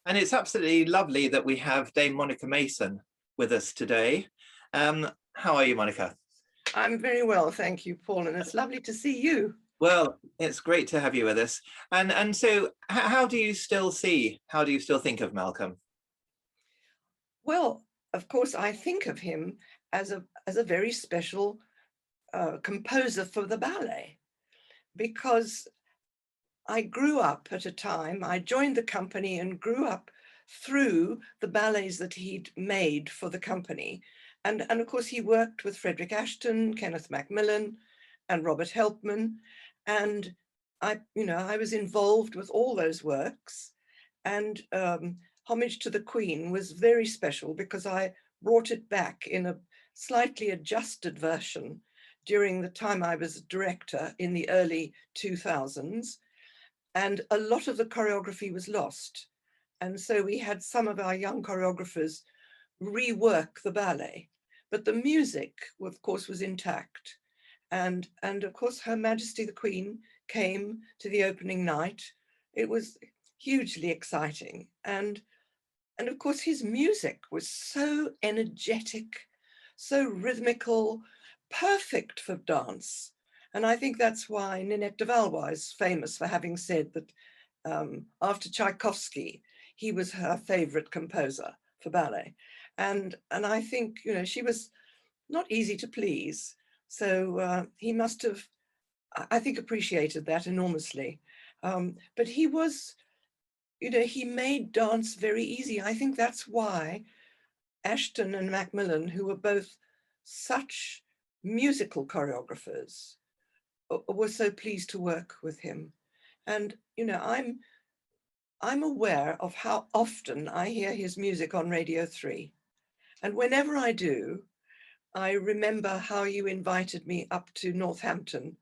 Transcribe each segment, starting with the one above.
And it's absolutely lovely that we have Dame Monica Mason with us today. How are you, Monica? I'm very well, thank you, Paul, and it's lovely to see you. Well, it's great to have you with us. And so how do you still think of Malcolm? Well, of course, I think of him as a very special composer for the ballet, because I grew up at a time, I joined the company and grew up through the ballets that he'd made for the company. And of course, he worked with Frederick Ashton, Kenneth Macmillan, and Robert Helpman. And I was involved with all those works. And Homage to the Queen was very special because I brought it back in a slightly adjusted version during the time I was director in the early 2000s. And a lot of the choreography was lost. And so we had some of our young choreographers rework the ballet, but the music, of course, was intact. And of course, Her Majesty the Queen came to the opening night. It was hugely exciting. And of course, his music was so energetic, so rhythmical, perfect for dance. And I think that's why Ninette de Valois is famous for having said that after Tchaikovsky, he was her favorite composer for ballet. And I think, she was not easy to please. So he must have, I think, appreciated that enormously. But he was, he made dance very easy. I think that's why Ashton and Macmillan, who were both such musical choreographers, were so pleased to work with him. And, I'm aware of how often I hear his music on Radio 3. And whenever I do, I remember how you invited me up to Northampton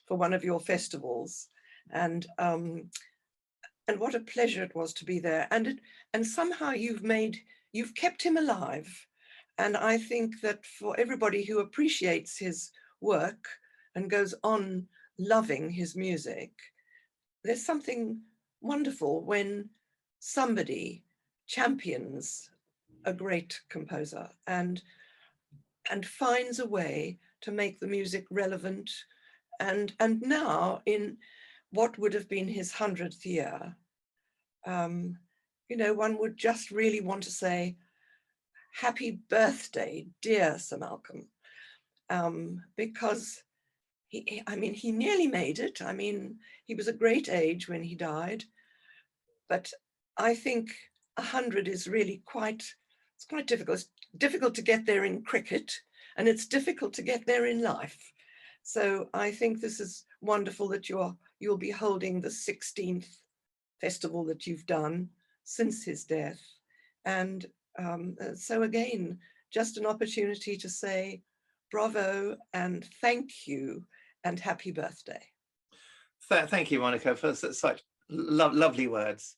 for one of your festivals. And what a pleasure it was to be there. And somehow you've kept him alive. And I think that for everybody who appreciates his work and goes on loving his music, there's something wonderful when somebody champions a great composer and finds a way to make the music relevant. And now, in what would have been his 100th year, one would just really want to say, happy birthday, dear Sir Malcolm, because he nearly made it. I mean, he was a great age when he died, but I think 100 is really it's quite difficult. It's difficult to get there in cricket, and it's difficult to get there in life. So I think this is wonderful that you'll be holding the 16th festival that you've done since his death. And so again, just an opportunity to say bravo and thank you and happy birthday. Thank you, Monica, for such lovely words.